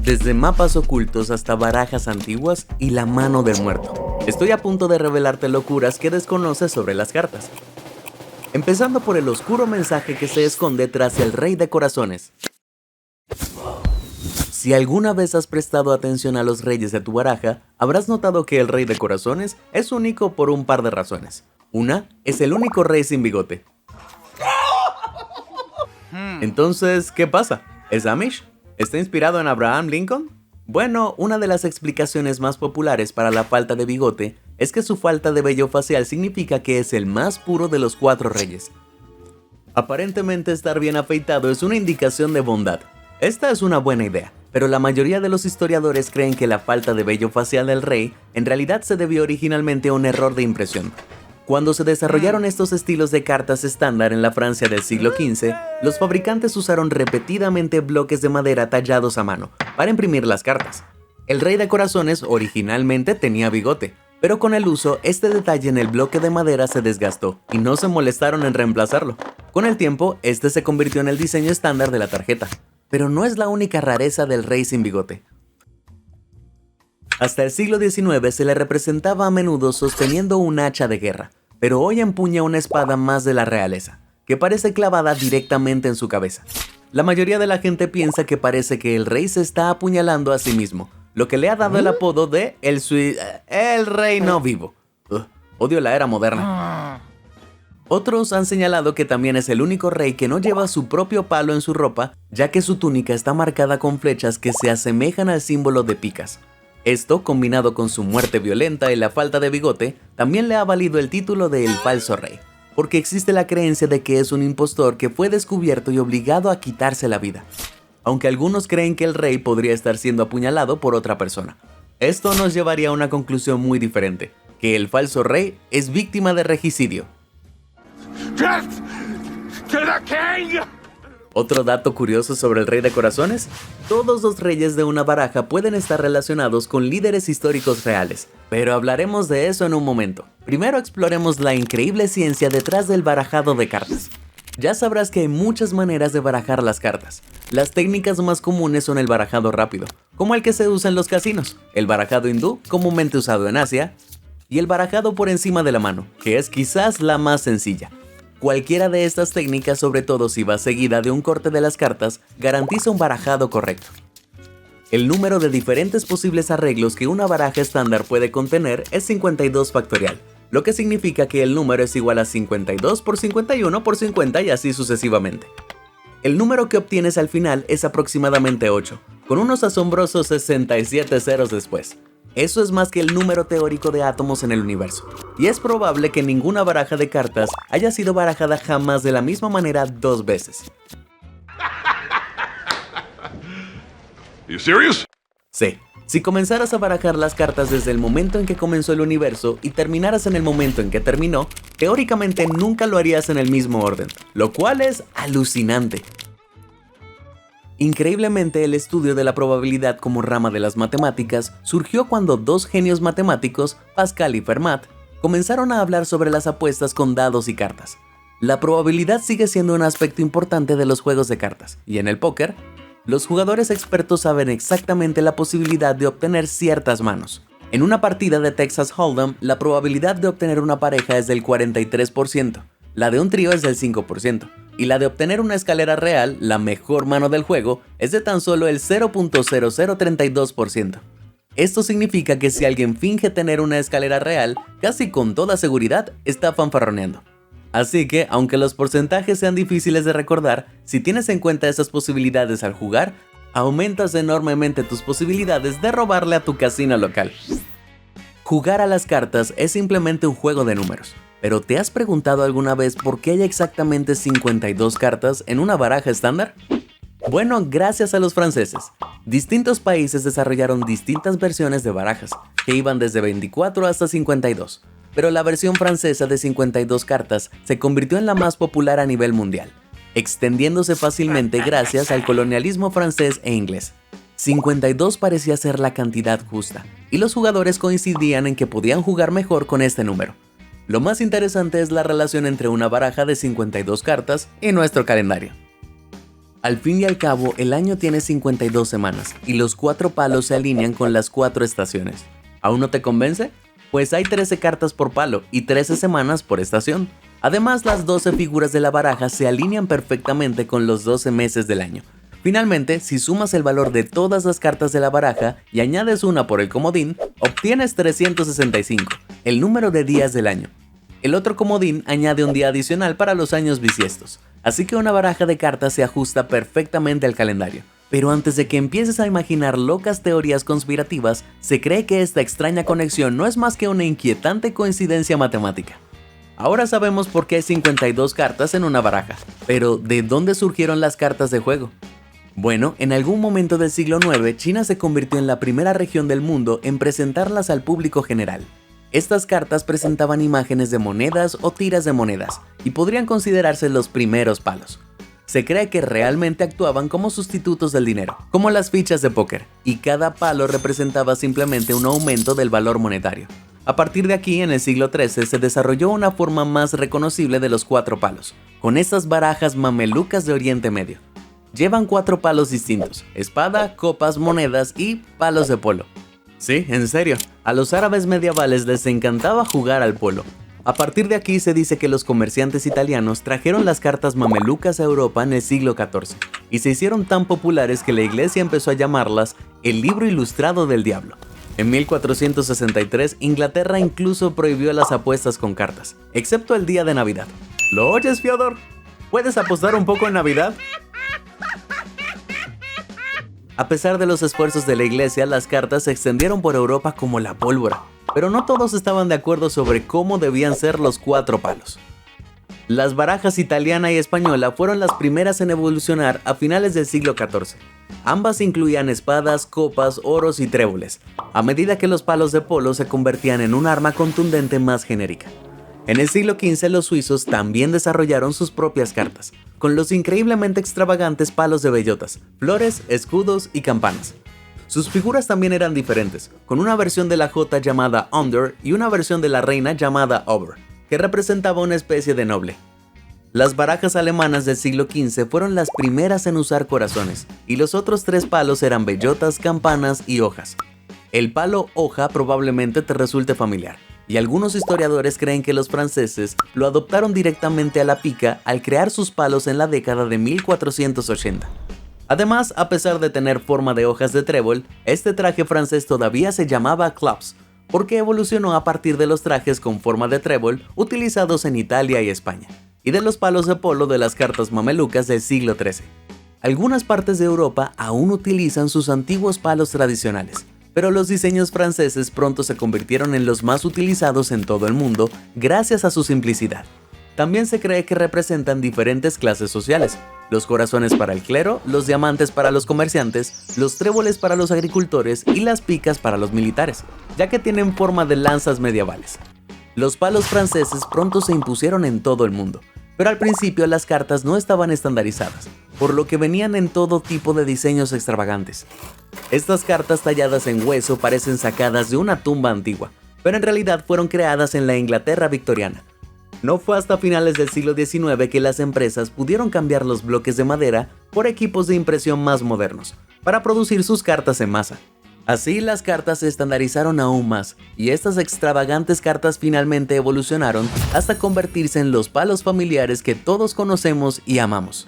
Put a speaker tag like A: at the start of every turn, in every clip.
A: desde mapas ocultos hasta barajas antiguas y la mano del muerto. Estoy a punto de revelarte locuras que desconoces sobre las cartas. Empezando por el oscuro mensaje que se esconde tras el Rey de Corazones. Si alguna vez has prestado atención a los reyes de tu baraja, habrás notado que el Rey de Corazones es único por un par de razones. Una, es el único rey sin bigote. Entonces, ¿qué pasa? ¿Es Amish? ¿Está inspirado en Abraham Lincoln? Bueno, una de las explicaciones más populares para la falta de bigote es que su falta de vello facial significa que es el más puro de los 4 reyes. Aparentemente estar bien afeitado es una indicación de bondad. Esta es una buena idea, pero la mayoría de los historiadores creen que la falta de vello facial del rey en realidad se debió originalmente a un error de impresión. Cuando se desarrollaron estos estilos de cartas estándar en la Francia del siglo XV, los fabricantes usaron repetidamente bloques de madera tallados a mano para imprimir las cartas. El Rey de Corazones originalmente tenía bigote, pero con el uso este detalle en el bloque de madera se desgastó y no se molestaron en reemplazarlo. Con el tiempo, este se convirtió en el diseño estándar de la tarjeta, pero no es la única rareza del rey sin bigote. Hasta el siglo XIX se le representaba a menudo sosteniendo un hacha de guerra, pero hoy empuña una espada más de la realeza, que parece clavada directamente en su cabeza. La mayoría de la gente piensa que parece que el rey se está apuñalando a sí mismo, lo que le ha dado el apodo de el rey no vivo. Odio la era moderna. Otros han señalado que también es el único rey que no lleva su propio palo en su ropa, ya que su túnica está marcada con flechas que se asemejan al símbolo de picas. Esto, combinado con su muerte violenta y la falta de bigote, también le ha valido el título de El Falso Rey, porque existe la creencia de que es un impostor que fue descubierto y obligado a quitarse la vida. Aunque algunos creen que el rey podría estar siendo apuñalado por otra persona. Esto nos llevaría a una conclusión muy diferente, que el falso rey es víctima de regicidio. Otro dato curioso sobre el Rey de Corazones: todos los reyes de una baraja pueden estar relacionados con líderes históricos reales, pero hablaremos de eso en un momento. Primero exploremos la increíble ciencia detrás del barajado de cartas. Ya sabrás que hay muchas maneras de barajar las cartas. Las técnicas más comunes son el barajado rápido, como el que se usa en los casinos, el barajado hindú, comúnmente usado en Asia, y el barajado por encima de la mano, que es quizás la más sencilla. Cualquiera de estas técnicas, sobre todo si va seguida de un corte de las cartas, garantiza un barajado correcto. El número de diferentes posibles arreglos que una baraja estándar puede contener es 52 factorial, lo que significa que el número es igual a 52 por 51 por 50 y así sucesivamente. El número que obtienes al final es aproximadamente 8, con unos asombrosos 67 ceros después. Eso es más que el número teórico de átomos en el universo, y es probable que ninguna baraja de cartas haya sido barajada jamás de la misma manera 2 veces.
B: You serious?
A: Sí, si comenzaras a barajar las cartas desde el momento en que comenzó el universo y terminaras en el momento en que terminó, teóricamente nunca lo harías en el mismo orden, lo cual es alucinante. Increíblemente, el estudio de la probabilidad como rama de las matemáticas surgió cuando 2 genios matemáticos, Pascal y Fermat, comenzaron a hablar sobre las apuestas con dados y cartas. La probabilidad sigue siendo un aspecto importante de los juegos de cartas, y en el póker, los jugadores expertos saben exactamente la posibilidad de obtener ciertas manos. En una partida de Texas Hold'em, la probabilidad de obtener una pareja es del 43%, la de un trío es del 5%, y la de obtener una escalera real, la mejor mano del juego, es de tan solo el 0.0032%. Esto significa que si alguien finge tener una escalera real, casi con toda seguridad está fanfarroneando. Así que, aunque los porcentajes sean difíciles de recordar, si tienes en cuenta esas posibilidades al jugar, aumentas enormemente tus posibilidades de robarle a tu casino local. Jugar a las cartas es simplemente un juego de números, pero ¿te has preguntado alguna vez por qué hay exactamente 52 cartas en una baraja estándar? Bueno, gracias a los franceses. Distintos países desarrollaron distintas versiones de barajas, que iban desde 24 hasta 52, pero la versión francesa de 52 cartas se convirtió en la más popular a nivel mundial, extendiéndose fácilmente gracias al colonialismo francés e inglés. 52 parecía ser la cantidad justa, y los jugadores coincidían en que podían jugar mejor con este número. Lo más interesante es la relación entre una baraja de 52 cartas y nuestro calendario. Al fin y al cabo, el año tiene 52 semanas y los 4 palos se alinean con las 4 estaciones. ¿Aún no te convence? Pues hay 13 cartas por palo y 13 semanas por estación. Además, las 12 figuras de la baraja se alinean perfectamente con los 12 meses del año. Finalmente, si sumas el valor de todas las cartas de la baraja y añades una por el comodín, obtienes 365, el número de días del año. El otro comodín añade un día adicional para los años bisiestos, así que una baraja de cartas se ajusta perfectamente al calendario. Pero antes de que empieces a imaginar locas teorías conspirativas, se cree que esta extraña conexión no es más que una inquietante coincidencia matemática. Ahora sabemos por qué hay 52 cartas en una baraja, pero ¿de dónde surgieron las cartas de juego? Bueno, en algún momento del siglo IX, China se convirtió en la primera región del mundo en presentarlas al público general. Estas cartas presentaban imágenes de monedas o tiras de monedas, y podrían considerarse los primeros palos. Se cree que realmente actuaban como sustitutos del dinero, como las fichas de póker, y cada palo representaba simplemente un aumento del valor monetario. A partir de aquí, en el siglo XIII, se desarrolló una forma más reconocible de los 4 palos, con estas barajas mamelucas de Oriente Medio. Llevan 4 palos distintos: espada, copas, monedas y palos de polo. Sí, en serio, a los árabes medievales les encantaba jugar al polo. A partir de aquí se dice que los comerciantes italianos trajeron las cartas mamelucas a Europa en el siglo XIV, y se hicieron tan populares que la iglesia empezó a llamarlas el libro ilustrado del diablo. En 1463, Inglaterra incluso prohibió las apuestas con cartas, excepto el día de Navidad. ¿Lo oyes, Fyodor? ¿Puedes apostar un poco en Navidad? A pesar de los esfuerzos de la iglesia, las cartas se extendieron por Europa como la pólvora, pero no todos estaban de acuerdo sobre cómo debían ser los 4 palos. Las barajas italiana y española fueron las primeras en evolucionar a finales del siglo XIV. Ambas incluían espadas, copas, oros y tréboles, a medida que los palos de polo se convertían en un arma contundente más genérica. En el siglo XV los suizos también desarrollaron sus propias cartas, con los increíblemente extravagantes palos de bellotas, flores, escudos y campanas. Sus figuras también eran diferentes, con una versión de la J llamada Under y una versión de la reina llamada Over, que representaba una especie de noble. Las barajas alemanas del siglo XV fueron las primeras en usar corazones, y los otros 3 palos eran bellotas, campanas y hojas. El palo hoja probablemente te resulte familiar, y algunos historiadores creen que los franceses lo adoptaron directamente a la pica al crear sus palos en la década de 1480. Además, a pesar de tener forma de hojas de trébol, este traje francés todavía se llamaba claps, porque evolucionó a partir de los trajes con forma de trébol utilizados en Italia y España, y de los palos de polo de las cartas mamelucas del siglo XIII. Algunas partes de Europa aún utilizan sus antiguos palos tradicionales, pero los diseños franceses pronto se convirtieron en los más utilizados en todo el mundo gracias a su simplicidad. También se cree que representan diferentes clases sociales: los corazones para el clero, los diamantes para los comerciantes, los tréboles para los agricultores y las picas para los militares, ya que tienen forma de lanzas medievales. Los palos franceses pronto se impusieron en todo el mundo, pero al principio las cartas no estaban estandarizadas, por lo que venían en todo tipo de diseños extravagantes. Estas cartas talladas en hueso parecen sacadas de una tumba antigua, pero en realidad fueron creadas en la Inglaterra victoriana. No fue hasta finales del siglo XIX que las empresas pudieron cambiar los bloques de madera por equipos de impresión más modernos, para producir sus cartas en masa. Así las cartas se estandarizaron aún más, y estas extravagantes cartas finalmente evolucionaron hasta convertirse en los palos familiares que todos conocemos y amamos.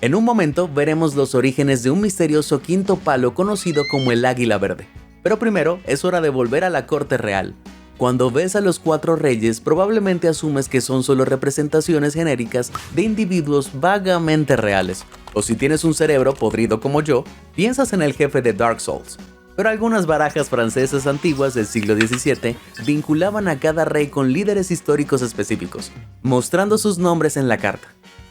A: En un momento veremos los orígenes de un misterioso quinto palo conocido como el águila verde, pero primero es hora de volver a la corte real. Cuando ves a los 4 reyes, probablemente asumes que son solo representaciones genéricas de individuos vagamente reales, o si tienes un cerebro podrido como yo, piensas en el jefe de Dark Souls. Pero algunas barajas francesas antiguas del siglo XVII vinculaban a cada rey con líderes históricos específicos, mostrando sus nombres en la carta.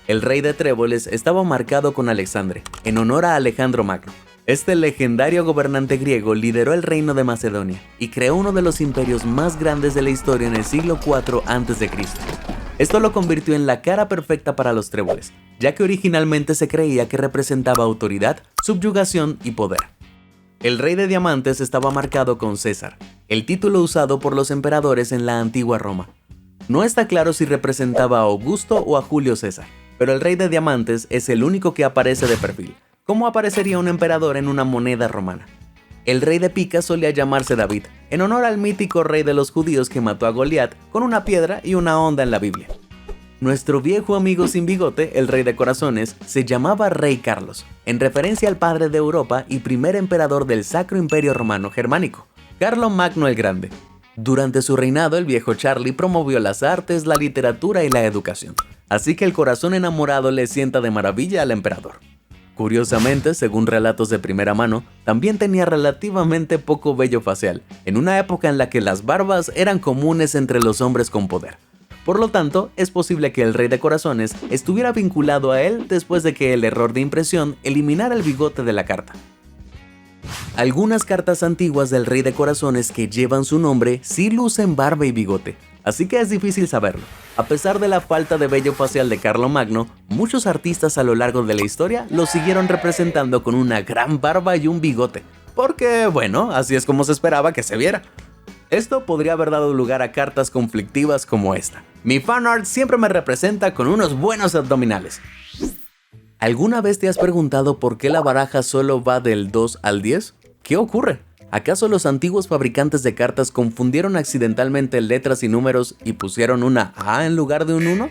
A: El rey de tréboles estaba marcado con Alexandre, en honor a Alejandro Magno. Este legendario gobernante griego lideró el reino de Macedonia y creó uno de los imperios más grandes de la historia en el siglo IV a.C. Esto lo convirtió en la cara perfecta para los tréboles, ya que originalmente se creía que representaba autoridad, subyugación y poder. El rey de diamantes estaba marcado con César, el título usado por los emperadores en la antigua Roma. No está claro si representaba a Augusto o a Julio César, pero el rey de diamantes es el único que aparece de perfil, como aparecería un emperador en una moneda romana. El rey de picas solía llamarse David, en honor al mítico rey de los judíos que mató a Goliat con una piedra y una honda en la Biblia. Nuestro viejo amigo sin bigote, el rey de corazones, se llamaba Rey Carlos, en referencia al padre de Europa y primer emperador del Sacro Imperio Romano Germánico, Carlomagno el Grande. Durante su reinado, el viejo Charlie promovió las artes, la literatura y la educación, así que el corazón enamorado le sienta de maravilla al emperador. Curiosamente, según relatos de primera mano, también tenía relativamente poco vello facial, en una época en la que las barbas eran comunes entre los hombres con poder. Por lo tanto, es posible que el rey de corazones estuviera vinculado a él después de que el error de impresión eliminara el bigote de la carta. Algunas cartas antiguas del rey de corazones que llevan su nombre sí lucen barba y bigote, así que es difícil saberlo. A pesar de la falta de vello facial de Carlomagno, muchos artistas a lo largo de la historia lo siguieron representando con una gran barba y un bigote, porque bueno, así es como se esperaba que se viera. Esto podría haber dado lugar a cartas conflictivas como esta. Mi fanart siempre me representa con unos buenos abdominales. ¿Alguna vez te has preguntado por qué la baraja solo va del 2 al 10? ¿Qué ocurre? ¿Acaso los antiguos fabricantes de cartas confundieron accidentalmente letras y números y pusieron una A en lugar de un 1?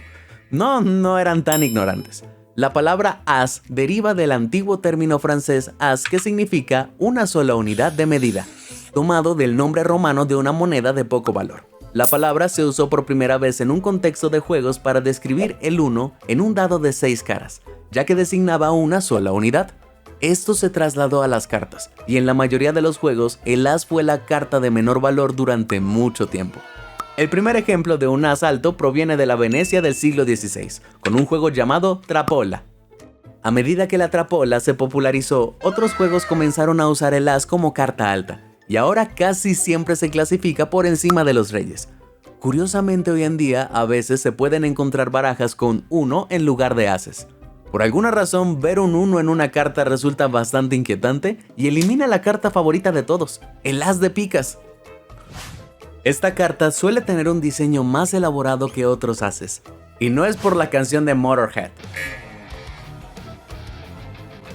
A: No eran tan ignorantes. La palabra as deriva del antiguo término francés as, que significa una sola unidad de medida, tomado del nombre romano de una moneda de poco valor. La palabra se usó por primera vez en un contexto de juegos para describir el 1 en un dado de 6 caras, ya que designaba una sola unidad. Esto se trasladó a las cartas, y en la mayoría de los juegos el as fue la carta de menor valor durante mucho tiempo. El primer ejemplo de un as alto proviene de la Venecia del siglo XVI, con un juego llamado Trapola. A medida que la trapola se popularizó, otros juegos comenzaron a usar el as como carta alta, y ahora casi siempre se clasifica por encima de los reyes. Curiosamente, hoy en día a veces se pueden encontrar barajas con 1 en lugar de ases. Por alguna razón, ver un 1 en una carta resulta bastante inquietante y elimina la carta favorita de todos, el as de picas. Esta carta suele tener un diseño más elaborado que otros ases, y no es por la canción de Motorhead.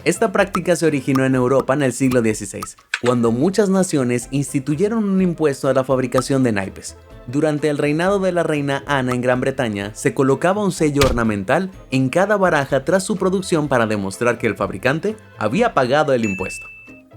A: Esta práctica se originó en Europa en el siglo XVI, cuando muchas naciones instituyeron un impuesto a la fabricación de naipes. Durante el reinado de la reina Ana en Gran Bretaña, se colocaba un sello ornamental en cada baraja tras su producción para demostrar que el fabricante había pagado el impuesto.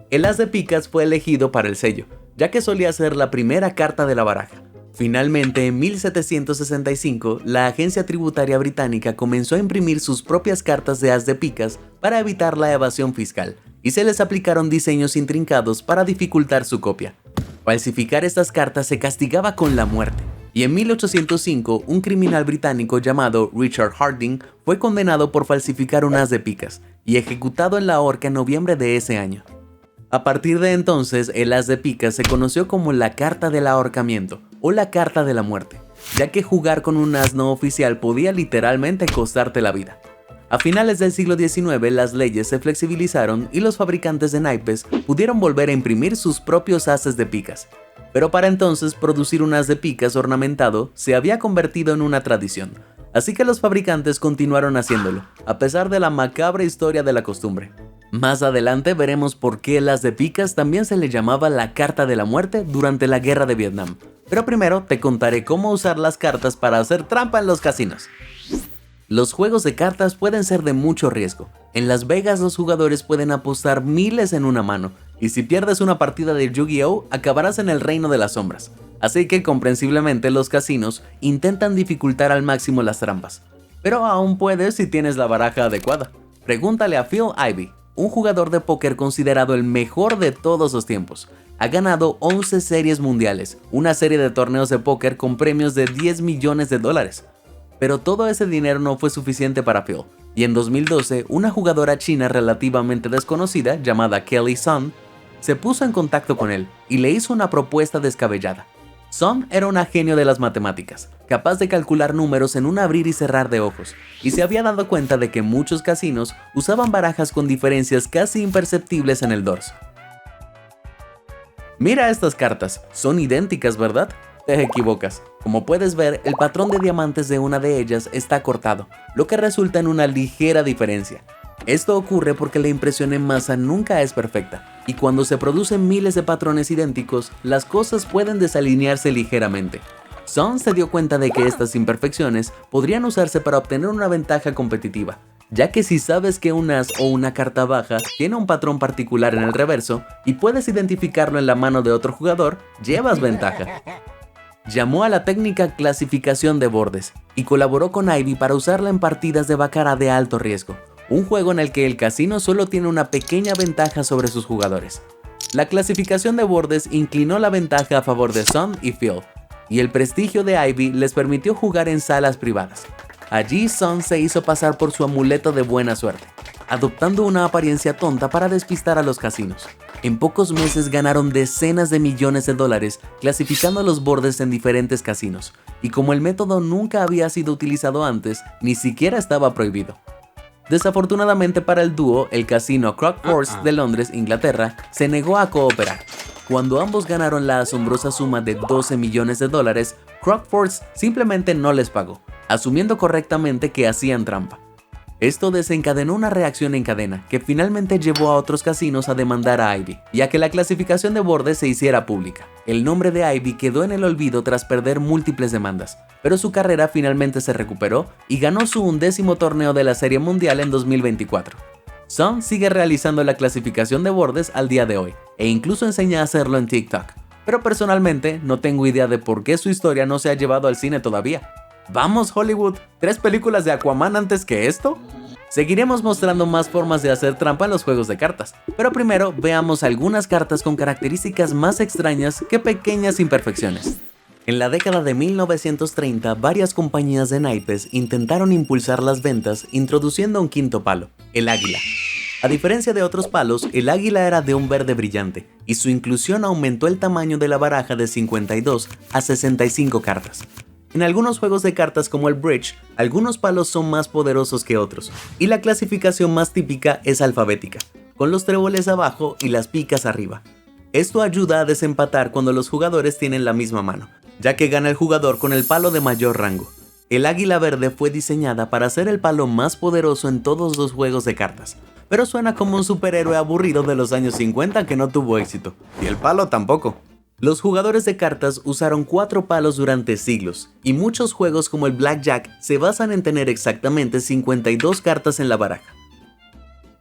A: El as de picas fue elegido para el sello, ya que solía ser la primera carta de la baraja. Finalmente, en 1765, la agencia tributaria británica comenzó a imprimir sus propias cartas de as de picas para evitar la evasión fiscal, y se les aplicaron diseños intrincados para dificultar su copia. Falsificar estas cartas se castigaba con la muerte, y en 1805 un criminal británico llamado Richard Harding fue condenado por falsificar un as de picas, y ejecutado en la horca en noviembre de ese año. A partir de entonces, el as de picas se conoció como la carta del ahorcamiento o la carta de la muerte, ya que jugar con un as no oficial podía literalmente costarte la vida. A finales del siglo XIX, las leyes se flexibilizaron y los fabricantes de naipes pudieron volver a imprimir sus propios ases de picas. Pero para entonces, producir un as de picas ornamentado se había convertido en una tradición, así que los fabricantes continuaron haciéndolo, a pesar de la macabra historia de la costumbre. Más adelante veremos por qué el as de picas también se le llamaba la carta de la muerte durante la guerra de Vietnam. Pero primero te contaré cómo usar las cartas para hacer trampa en los casinos. Los juegos de cartas pueden ser de mucho riesgo. En Las Vegas los jugadores pueden apostar miles en una mano, y si pierdes una partida de Yu-Gi-Oh, acabarás en el reino de las sombras. Así que comprensiblemente los casinos intentan dificultar al máximo las trampas. Pero aún puedes si tienes la baraja adecuada. Pregúntale a Phil Ivey, un jugador de póker considerado el mejor de todos los tiempos. Ha ganado 11 series mundiales, una serie de torneos de póker con premios de $10 millones. Pero todo ese dinero no fue suficiente para Phil, y en 2012 una jugadora china relativamente desconocida llamada Kelly Sun se puso en contacto con él y le hizo una propuesta descabellada. Sun era una genio de las matemáticas, capaz de calcular números en un abrir y cerrar de ojos, y se había dado cuenta de que muchos casinos usaban barajas con diferencias casi imperceptibles en el dorso. Mira estas cartas, son idénticas, ¿verdad? Te equivocas. Como puedes ver, el patrón de diamantes de una de ellas está cortado, lo que resulta en una ligera diferencia. Esto ocurre porque la impresión en masa nunca es perfecta, y cuando se producen miles de patrones idénticos, las cosas pueden desalinearse ligeramente. Sun se dio cuenta de que estas imperfecciones podrían usarse para obtener una ventaja competitiva, ya que si sabes que un as o una carta baja tiene un patrón particular en el reverso y puedes identificarlo en la mano de otro jugador, llevas ventaja. Llamó a la técnica clasificación de bordes y colaboró con Ivy para usarla en partidas de baccarat de alto riesgo, un juego en el que el casino solo tiene una pequeña ventaja sobre sus jugadores. La clasificación de bordes inclinó la ventaja a favor de Sun y Phil, y el prestigio de Ivy les permitió jugar en salas privadas. Allí Sun se hizo pasar por su amuleto de buena suerte, adoptando una apariencia tonta para despistar a los casinos. En pocos meses ganaron decenas de millones de dólares clasificando los bordes en diferentes casinos, y como el método nunca había sido utilizado antes, ni siquiera estaba prohibido. Desafortunadamente para el dúo, el casino Crockforce de Londres, Inglaterra, se negó a cooperar. Cuando ambos ganaron la asombrosa suma de 12 millones de dólares, Crockforce simplemente no les pagó, asumiendo correctamente que hacían trampa. Esto desencadenó una reacción en cadena que finalmente llevó a otros casinos a demandar a Ivy, ya que la clasificación de bordes se hiciera pública. El nombre de Ivy quedó en el olvido tras perder múltiples demandas, pero su carrera finalmente se recuperó y ganó su 11º torneo de la Serie Mundial en 2024. Sun sigue realizando la clasificación de bordes al día de hoy, e incluso enseña a hacerlo en TikTok, pero personalmente no tengo idea de por qué su historia no se ha llevado al cine todavía. ¡Vamos, Hollywood! ¿3 películas de Aquaman antes que esto? Seguiremos mostrando más formas de hacer trampa en los juegos de cartas, pero primero veamos algunas cartas con características más extrañas que pequeñas imperfecciones. En la década de 1930, varias compañías de naipes intentaron impulsar las ventas introduciendo un quinto palo, el águila. A diferencia de otros palos, el águila era de un verde brillante, y su inclusión aumentó el tamaño de la baraja de 52 a 65 cartas. En algunos juegos de cartas como el Bridge, algunos palos son más poderosos que otros, y la clasificación más típica es alfabética, con los tréboles abajo y las picas arriba. Esto ayuda a desempatar cuando los jugadores tienen la misma mano, ya que gana el jugador con el palo de mayor rango. El águila verde fue diseñada para ser el palo más poderoso en todos los juegos de cartas, pero suena como un superhéroe aburrido de los años 50 que no tuvo éxito, y el palo tampoco. Los jugadores de cartas usaron 4 palos durante siglos, y muchos juegos como el Blackjack se basan en tener exactamente 52 cartas en la baraja.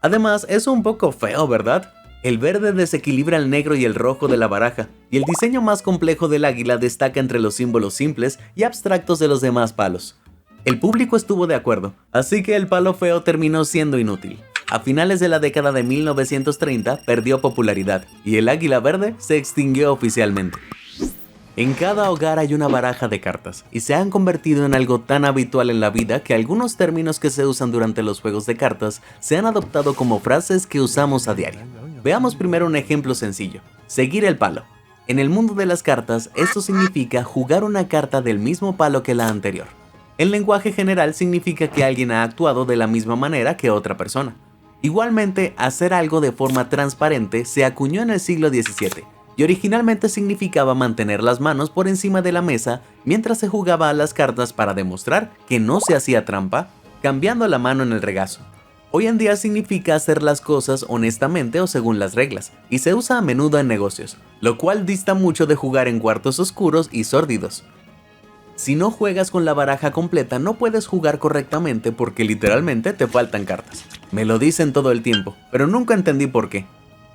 A: Además, es un poco feo, ¿verdad? El verde desequilibra el negro y el rojo de la baraja, y el diseño más complejo del águila destaca entre los símbolos simples y abstractos de los demás palos. El público estuvo de acuerdo, así que el palo feo terminó siendo inútil. A finales de la década de 1930 perdió popularidad y el águila verde se extinguió oficialmente. En cada hogar hay una baraja de cartas y se han convertido en algo tan habitual en la vida que algunos términos que se usan durante los juegos de cartas se han adoptado como frases que usamos a diario. Veamos primero un ejemplo sencillo: seguir el palo. En el mundo de las cartas, esto significa jugar una carta del mismo palo que la anterior. En lenguaje general significa que alguien ha actuado de la misma manera que otra persona. Igualmente, hacer algo de forma transparente se acuñó en el siglo XVII y originalmente significaba mantener las manos por encima de la mesa mientras se jugaba a las cartas para demostrar que no se hacía trampa, cambiando la mano en el regazo. Hoy en día significa hacer las cosas honestamente o según las reglas, y se usa a menudo en negocios, lo cual dista mucho de jugar en cuartos oscuros y sórdidos. Si no juegas con la baraja completa, no puedes jugar correctamente porque literalmente te faltan cartas. Me lo dicen todo el tiempo, pero nunca entendí por qué.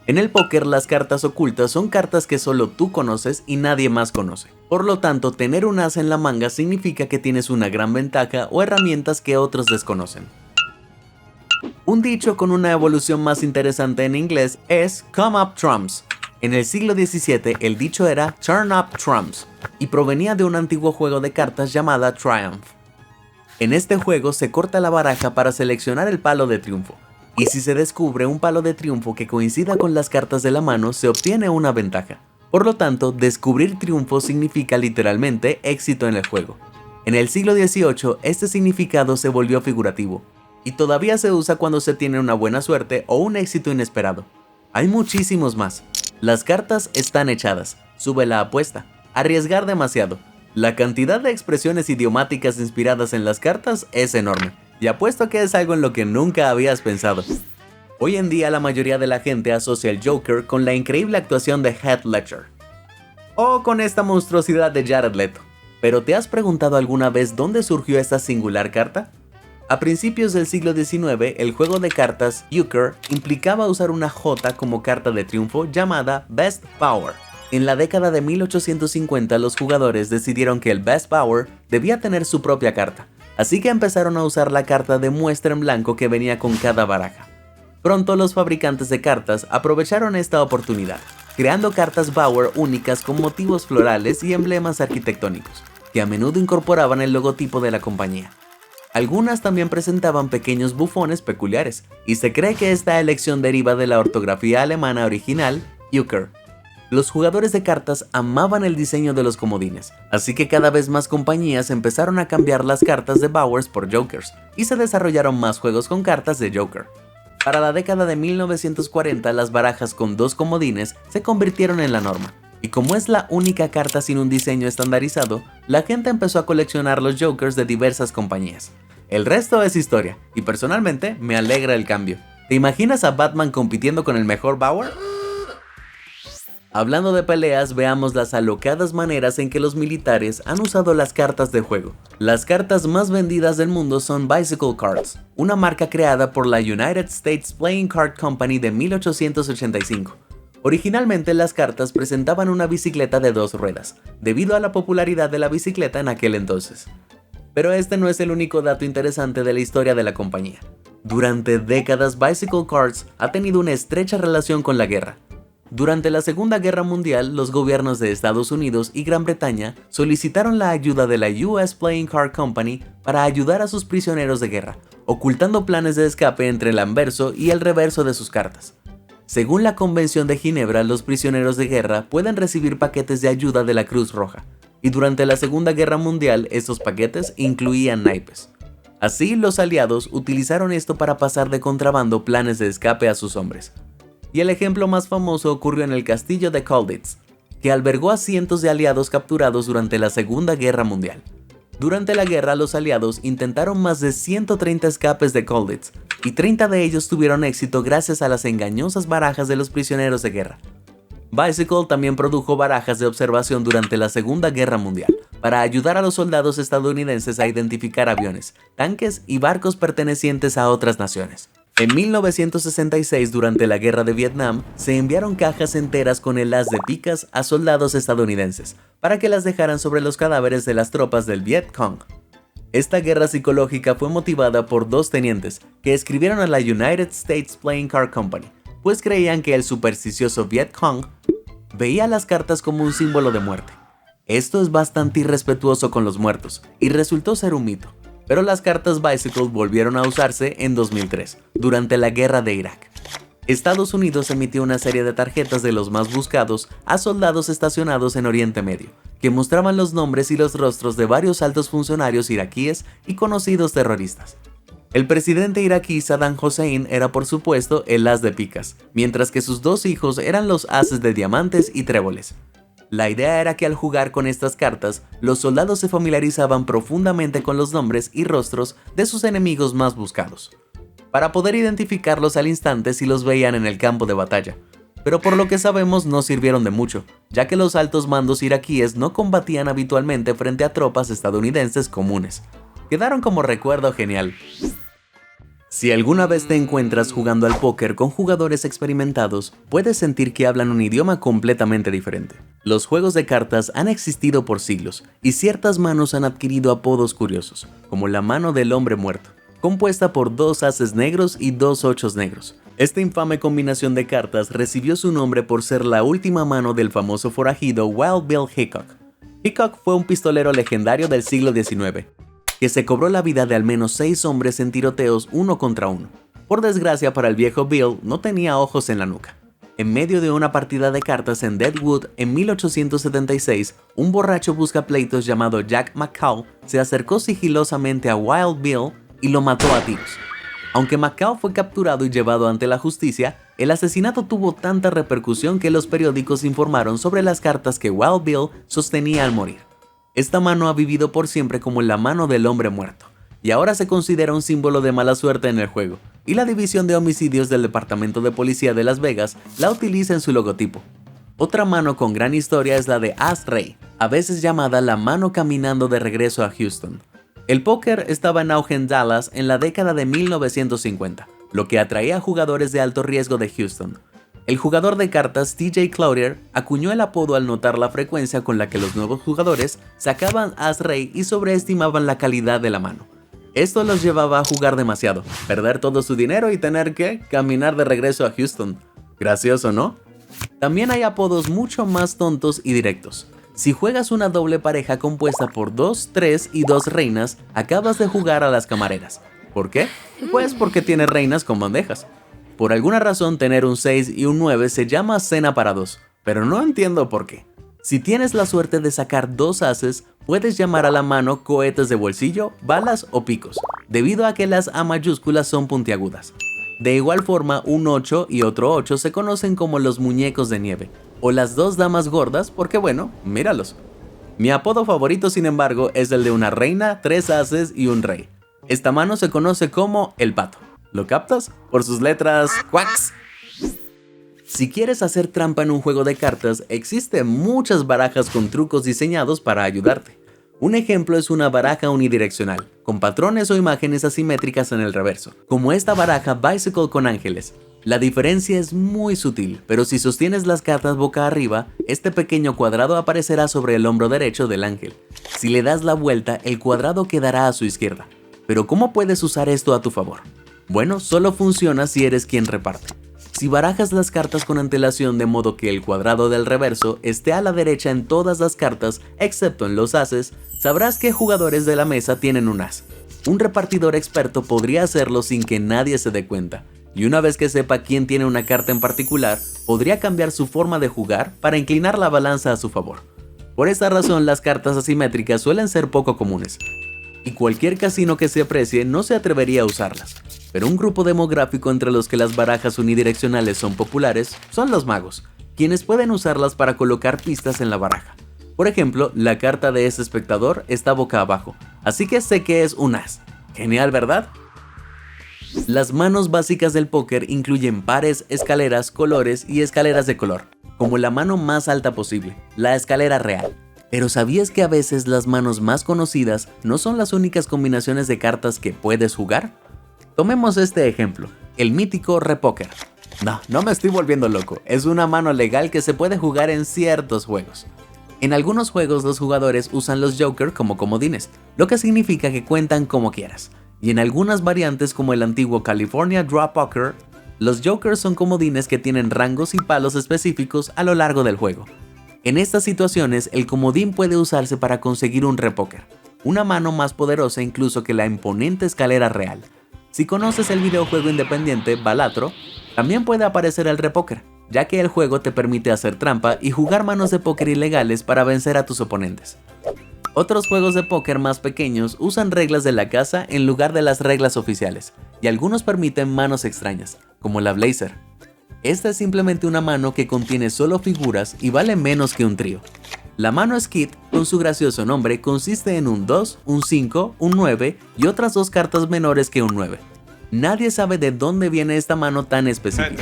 A: En el póker, las cartas ocultas son cartas que solo tú conoces y nadie más conoce. Por lo tanto, tener un as en la manga significa que tienes una gran ventaja o herramientas que otros desconocen. Un dicho con una evolución más interesante en inglés es "come up trumps". En el siglo XVII el dicho era "turn up trumps" y provenía de un antiguo juego de cartas llamada Triumph. En este juego se corta la baraja para seleccionar el palo de triunfo, y si se descubre un palo de triunfo que coincida con las cartas de la mano se obtiene una ventaja. Por lo tanto, descubrir triunfo significa literalmente éxito en el juego. En el siglo XVIII este significado se volvió figurativo, y todavía se usa cuando se tiene una buena suerte o un éxito inesperado. Hay muchísimos más. Las cartas están echadas, sube la apuesta. arriesgar demasiado. La cantidad de expresiones idiomáticas inspiradas en las cartas es enorme, y apuesto que es algo en lo que nunca habías pensado. Hoy en día la mayoría de la gente asocia el Joker con la increíble actuación de Heath Ledger, o con esta monstruosidad de Jared Leto. ¿Pero te has preguntado alguna vez dónde surgió esta singular carta? A principios del siglo XIX, el juego de cartas Euchre implicaba usar una J como carta de triunfo llamada Best Power. En la década de 1850 los jugadores decidieron que el Best Power debía tener su propia carta, así que empezaron a usar la carta de muestra en blanco que venía con cada baraja. Pronto los fabricantes de cartas aprovecharon esta oportunidad, creando cartas Bauer únicas con motivos florales y emblemas arquitectónicos, que a menudo incorporaban el logotipo de la compañía. Algunas también presentaban pequeños bufones peculiares, y se cree que esta elección deriva de la ortografía alemana original, Euchre. Los jugadores de cartas amaban el diseño de los comodines, así que cada vez más compañías empezaron a cambiar las cartas de Bowers por Jokers, y se desarrollaron más juegos con cartas de Joker. Para la década de 1940, las barajas con 2 comodines se convirtieron en la norma, y como es la única carta sin un diseño estandarizado, la gente empezó a coleccionar los Jokers de diversas compañías. El resto es historia, y personalmente me alegra el cambio. ¿Te imaginas a Batman compitiendo con el mejor Bauer? Hablando de peleas, veamos las alocadas maneras en que los militares han usado las cartas de juego. Las cartas más vendidas del mundo son Bicycle Cards, una marca creada por la United States Playing Card Company de 1885. Originalmente las cartas presentaban una bicicleta de 2 ruedas, debido a la popularidad de la bicicleta en aquel entonces. Pero este no es el único dato interesante de la historia de la compañía. Durante décadas, Bicycle Cards ha tenido una estrecha relación con la guerra. Durante la Segunda Guerra Mundial, los gobiernos de Estados Unidos y Gran Bretaña solicitaron la ayuda de la US Playing Card Company para ayudar a sus prisioneros de guerra, ocultando planes de escape entre el anverso y el reverso de sus cartas. Según la Convención de Ginebra, los prisioneros de guerra pueden recibir paquetes de ayuda de la Cruz Roja, y durante la Segunda Guerra Mundial estos paquetes incluían naipes. Así, los aliados utilizaron esto para pasar de contrabando planes de escape a sus hombres. Y el ejemplo más famoso ocurrió en el castillo de Colditz, que albergó a cientos de aliados capturados durante la Segunda Guerra Mundial. Durante la guerra, los aliados intentaron más de 130 escapes de Colditz, y 30 de ellos tuvieron éxito gracias a las engañosas barajas de los prisioneros de guerra. Bicycle también produjo barajas de observación durante la Segunda Guerra Mundial, para ayudar a los soldados estadounidenses a identificar aviones, tanques y barcos pertenecientes a otras naciones. En 1966, durante la Guerra de Vietnam, se enviaron cajas enteras con el as de picas a soldados estadounidenses, para que las dejaran sobre los cadáveres de las tropas del Viet Cong. Esta guerra psicológica fue motivada por 2 tenientes, que escribieron a la United States Playing Card Company, pues creían que el supersticioso Viet Cong veía las cartas como un símbolo de muerte. Esto es bastante irrespetuoso con los muertos, y resultó ser un mito, pero las cartas Bicycle volvieron a usarse en 2003, durante la guerra de Irak. Estados Unidos emitió una serie de tarjetas de los más buscados a soldados estacionados en Oriente Medio, que mostraban los nombres y los rostros de varios altos funcionarios iraquíes y conocidos terroristas. El presidente iraquí Saddam Hussein era por supuesto el as de picas, mientras que sus 2 hijos eran los ases de diamantes y tréboles. La idea era que al jugar con estas cartas, los soldados se familiarizaban profundamente con los nombres y rostros de sus enemigos más buscados, para poder identificarlos al instante si los veían en el campo de batalla. Pero por lo que sabemos no sirvieron de mucho, ya que los altos mandos iraquíes no combatían habitualmente frente a tropas estadounidenses comunes. Quedaron como recuerdo genial. Si alguna vez te encuentras jugando al póker con jugadores experimentados, puedes sentir que hablan un idioma completamente diferente. Los juegos de cartas han existido por siglos, y ciertas manos han adquirido apodos curiosos, como la mano del hombre muerto, compuesta por 2 ases negros y 2 ochos negros. Esta infame combinación de cartas recibió su nombre por ser la última mano del famoso forajido Wild Bill Hickok. Hickok fue un pistolero legendario del siglo XIX, que se cobró la vida de al menos 6 hombres en tiroteos 1 contra 1. Por desgracia para el viejo Bill, no tenía ojos en la nuca. En medio de una partida de cartas en Deadwood en 1876, un borracho buscapleitos llamado Jack McCall se acercó sigilosamente a Wild Bill y lo mató a tiros. Aunque Macao fue capturado y llevado ante la justicia, el asesinato tuvo tanta repercusión que los periódicos informaron sobre las cartas que Wild Bill sostenía al morir. Esta mano ha vivido por siempre como la mano del hombre muerto, y ahora se considera un símbolo de mala suerte en el juego, y la División de Homicidios del Departamento de Policía de Las Vegas la utiliza en su logotipo. Otra mano con gran historia es la de As Rey, a veces llamada la mano caminando de regreso a Houston. El póker estaba en auge en Dallas en la década de 1950, lo que atraía a jugadores de alto riesgo de Houston. El jugador de cartas TJ Cloutier acuñó el apodo al notar la frecuencia con la que los nuevos jugadores sacaban As Rey y sobreestimaban la calidad de la mano. Esto los llevaba a jugar demasiado, perder todo su dinero y tener que caminar de regreso a Houston. Gracioso, ¿no? También hay apodos mucho más tontos y directos. Si juegas una doble pareja compuesta por 2, 3 y 2 reinas, acabas de jugar a las camareras. ¿Por qué? Pues porque tienes reinas con bandejas. Por alguna razón tener un 6 y un 9 se llama cena para 2, pero no entiendo por qué. Si tienes la suerte de sacar 2 ases, puedes llamar a la mano cohetes de bolsillo, balas o picos, debido a que las A mayúsculas son puntiagudas. De igual forma, un 8 y otro 8 se conocen como los muñecos de nieve, o las 2 damas gordas porque bueno, míralos. Mi apodo favorito, sin embargo, es el de una reina, 3 ases y un rey. Esta mano se conoce como el pato. ¿Lo captas? Por sus letras quacks. Si quieres hacer trampa en un juego de cartas, existen muchas barajas con trucos diseñados para ayudarte. Un ejemplo es una baraja unidireccional, con patrones o imágenes asimétricas en el reverso, como esta baraja Bicycle con ángeles. La diferencia es muy sutil, pero si sostienes las cartas boca arriba, este pequeño cuadrado aparecerá sobre el hombro derecho del ángel. Si le das la vuelta, el cuadrado quedará a su izquierda. Pero ¿cómo puedes usar esto a tu favor? Bueno, solo funciona si eres quien reparte. Si barajas las cartas con antelación de modo que el cuadrado del reverso esté a la derecha en todas las cartas, excepto en los ases, sabrás qué jugadores de la mesa tienen un as. Un repartidor experto podría hacerlo sin que nadie se dé cuenta, y una vez que sepa quién tiene una carta en particular, podría cambiar su forma de jugar para inclinar la balanza a su favor. Por esta razón, las cartas asimétricas suelen ser poco comunes, y cualquier casino que se aprecie no se atrevería a usarlas. Pero un grupo demográfico entre los que las barajas unidireccionales son populares son los magos, quienes pueden usarlas para colocar pistas en la baraja. Por ejemplo, la carta de ese espectador está boca abajo, así que sé que es un as. Genial, ¿verdad? Las manos básicas del póker incluyen pares, escaleras, colores y escaleras de color, como la mano más alta posible, la escalera real. Pero ¿sabías que a veces las manos más conocidas no son las únicas combinaciones de cartas que puedes jugar? Tomemos este ejemplo, el mítico repóker. No me estoy volviendo loco, es una mano legal que se puede jugar en ciertos juegos. En algunos juegos los jugadores usan los Joker como comodines, lo que significa que cuentan como quieras. Y en algunas variantes como el antiguo California Draw Poker, los Jokers son comodines que tienen rangos y palos específicos a lo largo del juego. En estas situaciones el comodín puede usarse para conseguir un repóker, una mano más poderosa incluso que la imponente escalera real. Si conoces el videojuego independiente Balatro, también puede aparecer el repóker, ya que el juego te permite hacer trampa y jugar manos de póker ilegales para vencer a tus oponentes. Otros juegos de póker más pequeños usan reglas de la casa en lugar de las reglas oficiales, y algunos permiten manos extrañas, como la Blazer. Esta es simplemente una mano que contiene solo figuras y vale menos que un trío. La mano Skid, con su gracioso nombre, consiste en un 2, un 5, un 9 y otras 2 cartas menores que un 9. Nadie sabe de dónde viene esta mano tan específica.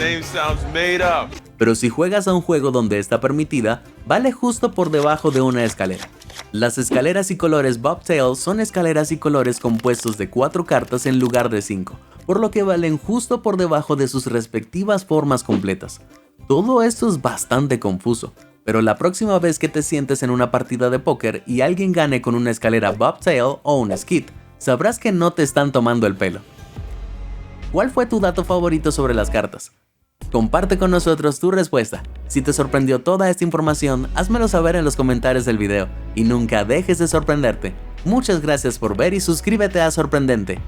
A: Pero si juegas a un juego donde está permitida, vale justo por debajo de una escalera. Las escaleras y colores Bobtail son escaleras y colores compuestos de 4 cartas en lugar de 5, por lo que valen justo por debajo de sus respectivas formas completas. Todo esto es bastante confuso. Pero la próxima vez que te sientes en una partida de póker y alguien gane con una escalera Bobtail o un Skid, sabrás que no te están tomando el pelo. ¿Cuál fue tu dato favorito sobre las cartas? Comparte con nosotros tu respuesta. Si te sorprendió toda esta información, házmelo saber en los comentarios del video y nunca dejes de sorprenderte. Muchas gracias por ver y suscríbete a Sorprendente.